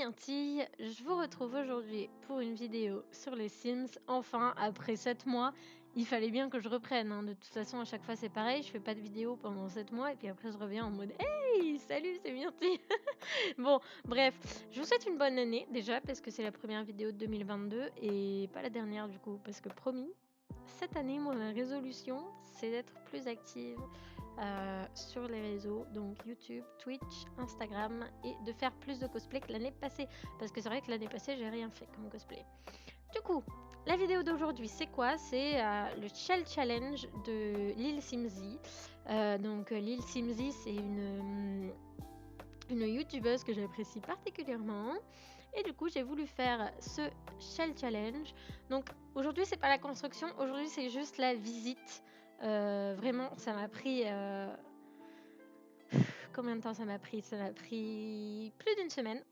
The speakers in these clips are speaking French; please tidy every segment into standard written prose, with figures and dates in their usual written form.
Myrtille, je vous retrouve aujourd'hui pour une vidéo sur les Sims. Enfin, après 7 mois, il fallait bien que je reprenne, hein. De toute façon, à chaque fois c'est pareil, je fais pas de vidéo pendant 7 mois et puis après je reviens en mode Hey, salut, c'est Myrtille. Bon, bref, je vous souhaite une bonne année déjà parce que c'est la première vidéo de 2022 et pas la dernière du coup, parce que promis, cette année, moi, ma résolution, c'est d'être plus active sur les réseaux, donc YouTube, Twitch, Instagram, et de faire plus de cosplay que l'année passée. Parce que c'est vrai que l'année passée, j'ai rien fait comme cosplay. Du coup, la vidéo d'aujourd'hui, c'est quoi? C'est le Shell Challenge de Lil Simzy. Donc, Lil Simzy, c'est une youtubeuse que j'apprécie particulièrement. Et du coup, j'ai voulu faire ce Shell Challenge. Donc, aujourd'hui, c'est pas la construction, aujourd'hui, c'est juste la visite. Vraiment, ça m'a pris. Combien de temps ça m'a pris? Ça m'a pris plus d'une semaine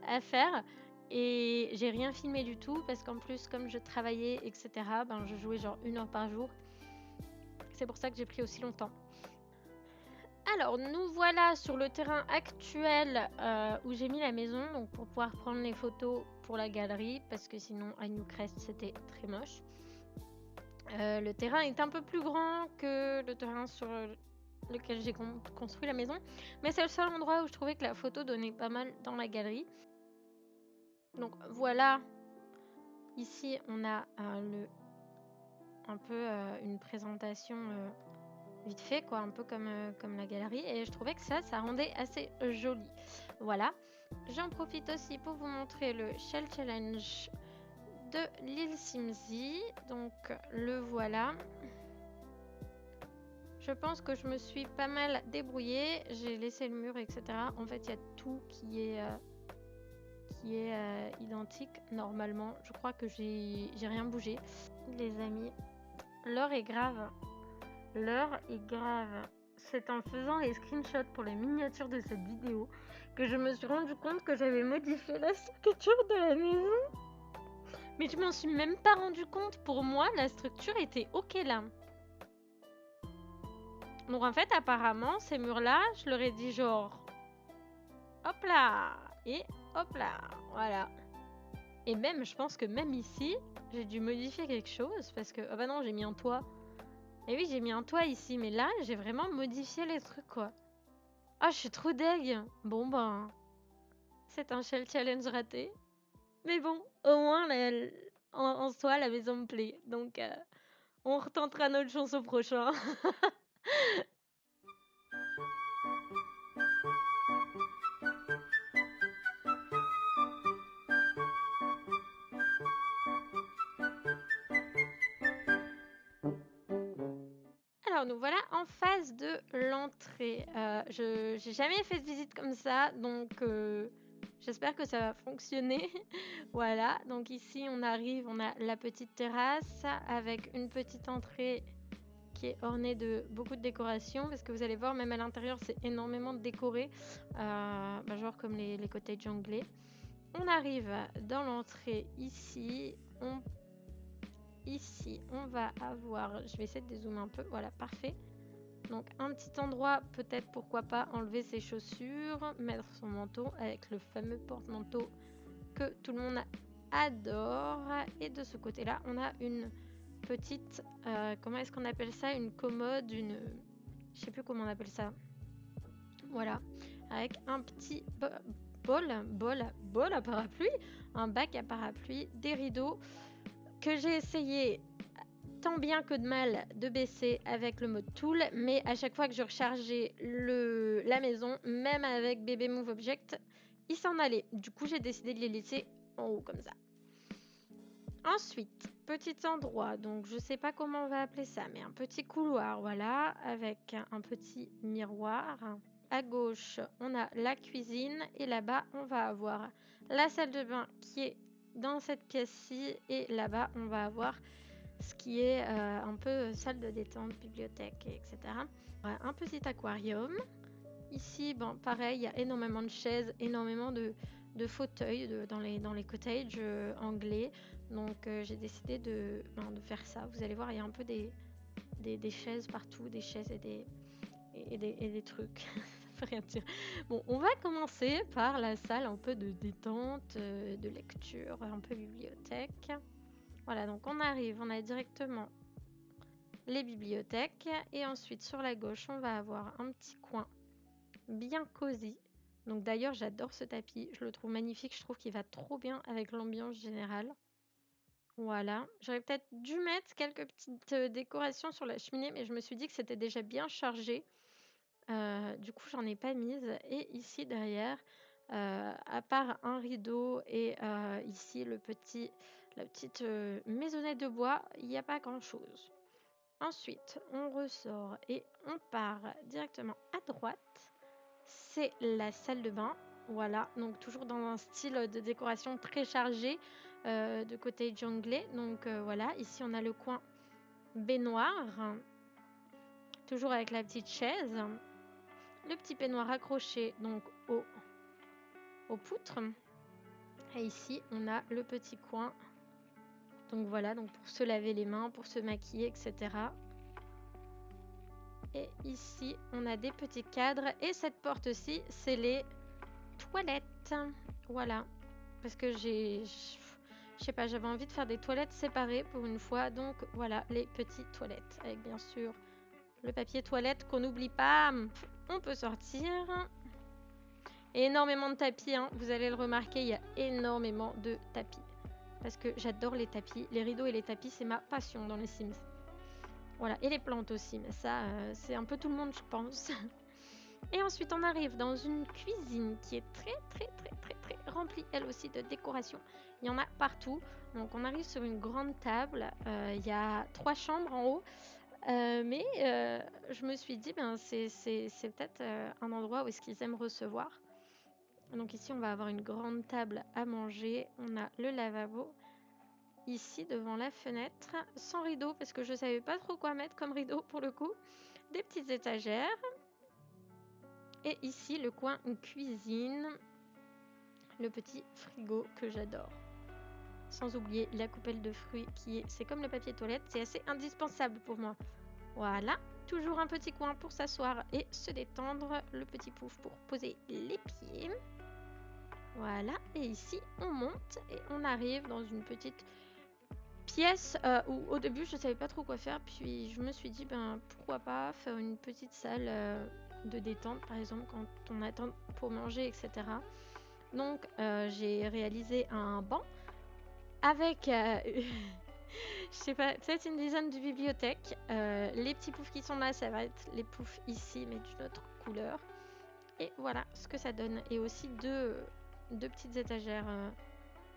à faire. Et j'ai rien filmé du tout parce qu'en plus, comme je travaillais, etc., ben, je jouais genre 1 heure par jour. C'est pour ça que j'ai pris aussi longtemps. Alors, nous voilà sur le terrain actuel où j'ai mis la maison, donc pour pouvoir prendre les photos pour la galerie, parce que sinon à Newcrest c'était très moche. Le terrain est un peu plus grand que le terrain sur lequel j'ai construit la maison, mais c'est le seul endroit où je trouvais que la photo donnait pas mal dans la galerie. Donc voilà, ici on a un peu une présentation vite fait, quoi, un peu comme la galerie, et je trouvais que ça rendait assez joli. Voilà, j'en profite aussi pour vous montrer le Shell Challenge de Lil Simzy. Donc le voilà. Je pense que je me suis pas mal débrouillée, j'ai laissé le mur, etc. En fait, il y a tout qui est identique normalement. Je crois que j'ai rien bougé. Les amis, l'heure est grave. L'heure est grave. C'est en faisant les screenshots pour les miniatures de cette vidéo que je me suis rendu compte que j'avais modifié la structure de la maison. Mais je m'en suis même pas rendu compte. Pour moi, la structure était ok là. Donc en fait, apparemment, ces murs-là, je leur ai dit genre... Hop là! Et hop là! Voilà. Et même, je pense que même ici, j'ai dû modifier quelque chose parce que... Oh bah non, j'ai mis un toit. Et oui, j'ai mis un toit ici, mais là, j'ai vraiment modifié les trucs, quoi. Ah, je suis trop deg. Bon, ben... C'est un Shell Challenge raté. Mais bon, au moins, en soi, la maison me plaît. Donc, on retentera notre chance au prochain. Alors, nous voilà en phase de l'entrée. Je n'ai jamais fait de visite comme ça, donc j'espère que ça va fonctionner. Voilà, donc ici, on arrive, on a la petite terrasse avec une petite entrée qui est ornée de beaucoup de décorations, parce que vous allez voir, même à l'intérieur, c'est énormément décoré, genre comme les cottages anglais. On arrive dans l'entrée ici, Ici, on va avoir, je vais essayer de dézoomer un peu, voilà, parfait. Donc un petit endroit, peut-être pourquoi pas enlever ses chaussures, mettre son manteau avec le fameux porte-manteau que tout le monde adore. Et de ce côté-là, on a une petite, comment est-ce qu'on appelle ça? Une commode, je sais plus comment on appelle ça. Voilà, avec un petit bol à parapluie, un bac à parapluie, des rideaux que j'ai essayé tant bien que de mal de baisser avec le mode tool, mais à chaque fois que je rechargeais la maison, même avec bébé move object, il s'en allait. Du coup, j'ai décidé de les laisser en haut comme ça. Ensuite, petit endroit, donc je sais pas comment on va appeler ça, mais un petit couloir, voilà, avec un petit miroir. À gauche, on a la cuisine et là-bas, on va avoir la salle de bain qui est dans cette pièce-ci, et là-bas, on va avoir ce qui est un peu salle de détente, bibliothèque, etc. Un petit aquarium. Ici, bon, pareil, il y a énormément de chaises, énormément de fauteuils dans les cottages anglais. Donc, j'ai décidé de faire ça. Vous allez voir, il y a un peu des chaises partout, des chaises et des trucs. Ça peux rien dire. Bon, on va commencer par la salle un peu de détente, de lecture, un peu bibliothèque. Voilà, donc on arrive, on a directement les bibliothèques et ensuite sur la gauche, on va avoir un petit coin bien cosy. Donc d'ailleurs, j'adore ce tapis, je le trouve magnifique, je trouve qu'il va trop bien avec l'ambiance générale. Voilà, j'aurais peut-être dû mettre quelques petites décorations sur la cheminée, mais je me suis dit que c'était déjà bien chargé. Du coup, j'en ai pas mise. Et ici derrière, à part un rideau et ici la petite maisonnette de bois, il n'y a pas grand-chose. Ensuite, on ressort et on part directement à droite. C'est la salle de bain. Voilà, donc toujours dans un style de décoration très chargé de côté anglais. Donc voilà, ici on a le coin baignoire, toujours avec la petite chaise. Le petit peignoir accroché donc aux poutres. Et ici, on a le petit coin. Donc voilà, donc pour se laver les mains, pour se maquiller, etc. Et ici, on a des petits cadres. Et cette porte-ci, c'est les toilettes. Voilà. Parce que je sais pas, j'avais envie de faire des toilettes séparées pour une fois. Donc voilà, les petites toilettes. Avec bien sûr le papier toilette qu'on n'oublie pas. On peut sortir. Et énormément de tapis, hein. Vous allez le remarquer, il y a énormément de tapis. Parce que j'adore les tapis. Les rideaux et les tapis, c'est ma passion dans les Sims. Voilà, et les plantes aussi, mais ça, c'est un peu tout le monde, je pense. Et ensuite, on arrive dans une cuisine qui est très remplie, elle aussi, de décoration. Il y en a partout. Donc, on arrive sur une grande table. Il y a 3 chambres en haut. Mais je me suis dit, ben, c'est peut-être un endroit où est-ce qu'ils aiment recevoir. Donc ici, on va avoir une grande table à manger. On a le lavabo ici devant la fenêtre, sans rideau parce que je savais pas trop quoi mettre comme rideau pour le coup. Des petites étagères. Et ici, le coin cuisine. Le petit frigo que j'adore. Sans oublier la coupelle de fruits c'est comme le papier toilette, c'est assez indispensable pour moi. Voilà, toujours un petit coin pour s'asseoir et se détendre. Le petit pouf pour poser les pieds. Voilà, et ici on monte et on arrive dans une petite pièce où au début je savais pas trop quoi faire, puis je me suis dit ben pourquoi pas faire une petite salle de détente par exemple quand on attend pour manger, etc. Donc j'ai réalisé un banc avec je sais pas, peut-être une dizaine de bibliothèques. Les petits poufs qui sont là, ça va être les poufs ici mais d'une autre couleur. Et voilà ce que ça donne. Et aussi deux petites étagères.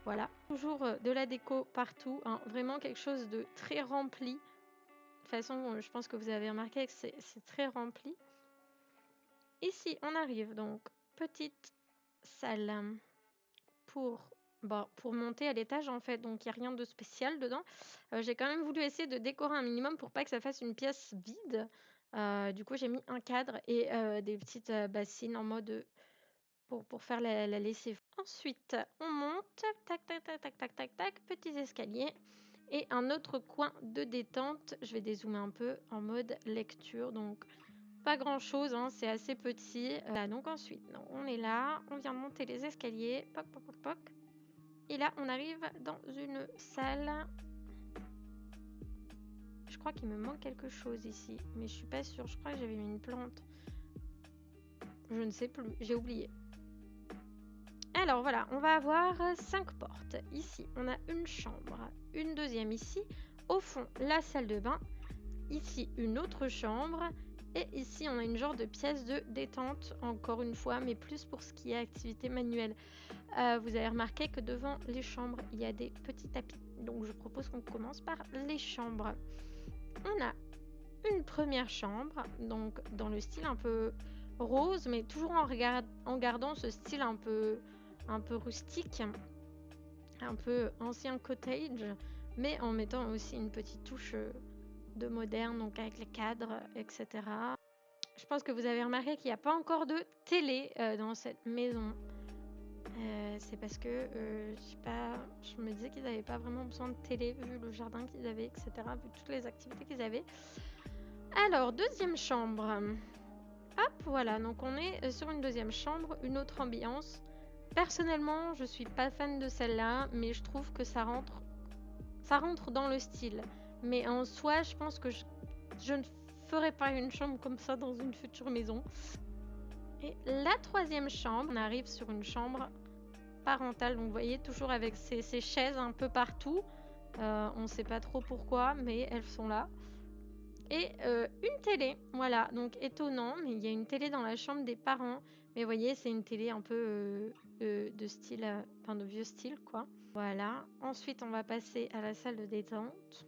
Voilà. Toujours de la déco partout. Hein. Vraiment quelque chose de très rempli. De toute façon, je pense que vous avez remarqué que c'est très rempli. Ici, on arrive donc. Petite salle pour monter à l'étage en fait. Donc, il n'y a rien de spécial dedans. J'ai quand même voulu essayer de décorer un minimum pour pas que ça fasse une pièce vide. Du coup, j'ai mis un cadre et des petites bassines en mode pour faire la lessive. Ensuite, on monte, tac, petits escaliers et un autre coin de détente. Je vais dézoomer un peu en mode lecture, donc pas grand chose, hein, c'est assez petit. Donc ensuite, on est là, on vient monter les escaliers, poc. Et là, on arrive dans une salle. Je crois qu'il me manque quelque chose ici, mais je suis pas sûre. Je crois que j'avais mis une plante. Je ne sais plus, j'ai oublié. Alors voilà, on va avoir 5 portes. Ici, on a une chambre, une deuxième ici. Au fond, la salle de bain. Ici, une autre chambre. Et ici, on a une genre de pièce de détente, encore une fois, mais plus pour ce qui est activité manuelle. Vous avez remarqué que devant les chambres, il y a des petits tapis. Donc, je propose qu'on commence par les chambres. On a une première chambre, donc dans le style un peu rose, mais toujours en gardant ce style un peu rustique, un peu ancien cottage, mais en mettant aussi une petite touche de moderne, donc avec les cadres, etc. Je pense que vous avez remarqué qu'il n'y a pas encore de télé dans cette maison. C'est parce que, je sais pas, je me disais qu'ils n'avaient pas vraiment besoin de télé vu le jardin qu'ils avaient, etc., vu toutes les activités qu'ils avaient. Alors, deuxième chambre. Hop, voilà, donc on est sur une deuxième chambre, une autre ambiance. Personnellement, je suis pas fan de celle-là, mais je trouve que ça rentre dans le style. Mais en soi, je pense que je ne ferai pas une chambre comme ça dans une future maison. Et la troisième chambre, on arrive sur une chambre parentale. Donc vous voyez, toujours avec ces chaises un peu partout. On ne sait pas trop pourquoi, mais elles sont là. Et une télé, voilà, donc étonnant, mais il y a une télé dans la chambre des parents. Mais vous voyez, c'est une télé un peu de style, enfin de vieux style, quoi. Voilà, ensuite on va passer à la salle de détente.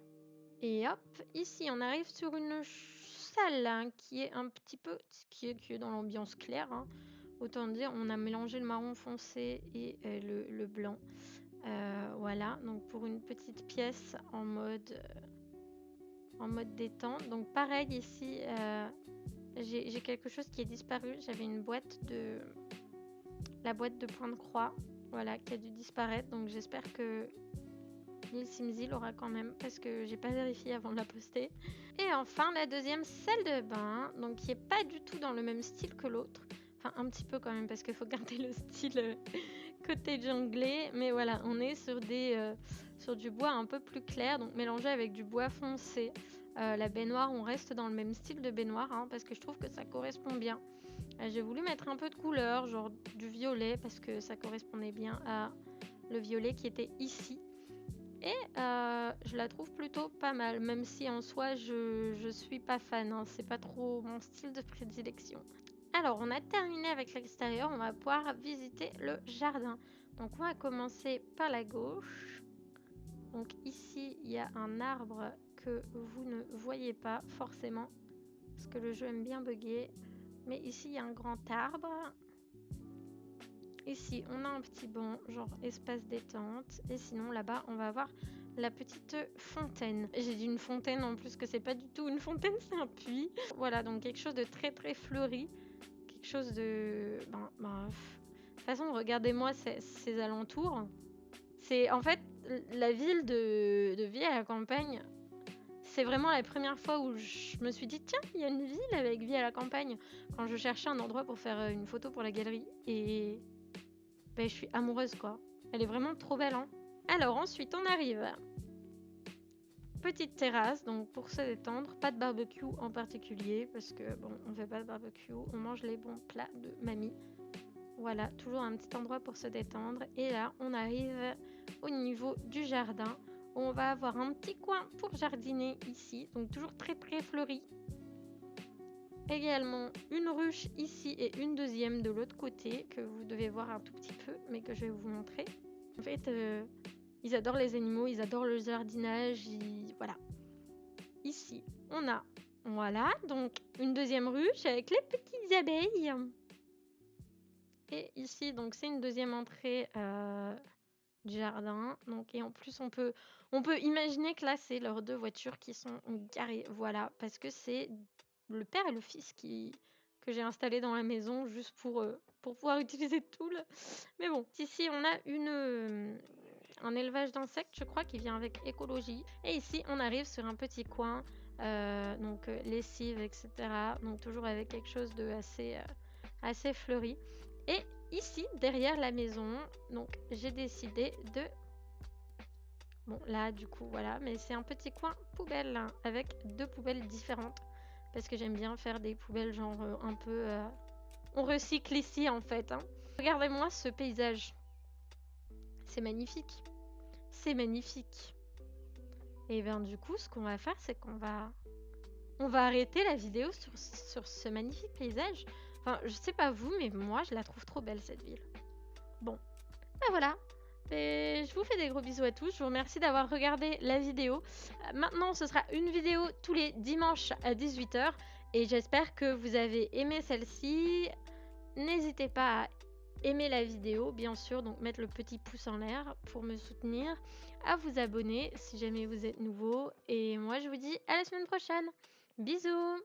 Et hop, ici on arrive sur une salle hein, qui est un petit peu, qui est dans l'ambiance claire. Hein. Autant dire, on a mélangé le marron foncé et le blanc. Voilà, donc pour une petite pièce en mode détente. Donc pareil ici, j'ai quelque chose qui est disparu. J'avais une la boîte de point de croix, voilà, qui a dû disparaître. Donc j'espère que l'île Simzi l'aura quand même, parce que j'ai pas vérifié avant de la poster. Et enfin la deuxième salle de bain, donc qui est pas du tout dans le même style que l'autre. Enfin un petit peu quand même, parce qu'il faut garder le style côté anglais. Mais voilà, on est sur sur du bois un peu plus clair, donc mélangé avec du bois foncé. La baignoire, on reste dans le même style de baignoire, hein, parce que je trouve que ça correspond bien. J'ai voulu mettre un peu de couleur, genre du violet, parce que ça correspondait bien à le violet qui était ici. Et je la trouve plutôt pas mal, même si en soi je suis pas fan, hein, c'est pas trop mon style de prédilection. Alors on a terminé avec l'extérieur, on va pouvoir visiter le jardin. Donc on va commencer par la gauche. Donc ici il y a un arbre que vous ne voyez pas forcément, parce que le jeu aime bien bugger. Mais ici il y a un grand arbre. Ici on a un petit banc, genre espace détente. Et sinon là-bas on va avoir la petite fontaine. J'ai dit une fontaine en plus que c'est pas du tout une fontaine, c'est un puits. Voilà, donc quelque chose de très très fleuri. Quelque chose de... de toute façon, regardez-moi ces alentours. C'est en fait la ville de Vie à la campagne. C'est vraiment la première fois où je me suis dit tiens, il y a une ville avec Vie à la campagne, quand je cherchais un endroit pour faire une photo pour la galerie. Et je suis amoureuse quoi. Elle est vraiment trop belle hein. Alors ensuite on arrive. Petite terrasse, donc pour se détendre, pas de barbecue en particulier, parce que bon, on fait pas de barbecue, on mange les bons plats de mamie. Voilà, toujours un petit endroit pour se détendre. Et là, on arrive au niveau du jardin, où on va avoir un petit coin pour jardiner ici, donc toujours très très fleuri. Également une ruche ici et une deuxième de l'autre côté, que vous devez voir un tout petit peu, mais que je vais vous montrer. En fait, ils adorent les animaux, ils adorent le jardinage, voilà. Ici, on a, voilà, donc une deuxième ruche avec les petites abeilles. Et ici, donc c'est une deuxième entrée du jardin. Donc, et en plus, on peut imaginer que là, c'est leurs deux voitures qui sont garées. Voilà, parce que c'est le père et le fils que j'ai installé dans la maison juste pour pouvoir utiliser tout. Mais bon, ici, on a un élevage d'insectes, je crois, qui vient avec écologie. Et ici, on arrive sur un petit coin, donc lessive, etc. Donc toujours avec quelque chose de assez fleuri. Et ici, derrière la maison, donc j'ai décidé de... Bon, là, du coup, voilà, mais c'est un petit coin poubelle, hein, avec deux poubelles différentes. Parce que j'aime bien faire des poubelles genre un peu... On recycle ici, en fait. Hein. Regardez-moi ce paysage. C'est magnifique. C'est magnifique. Et bien, du coup, ce qu'on va faire, c'est qu'on va... On va arrêter la vidéo sur ce magnifique paysage. Enfin, je sais pas vous, mais moi, je la trouve trop belle, cette ville. Bon, ben voilà. Et je vous fais des gros bisous à tous. Je vous remercie d'avoir regardé la vidéo. Maintenant, ce sera une vidéo tous les dimanches à 18h. Et j'espère que vous avez aimé celle-ci. N'hésitez pas à aimer la vidéo, bien sûr. Donc, mettre le petit pouce en l'air pour me soutenir. À vous abonner si jamais vous êtes nouveau. Et moi, je vous dis à la semaine prochaine. Bisous!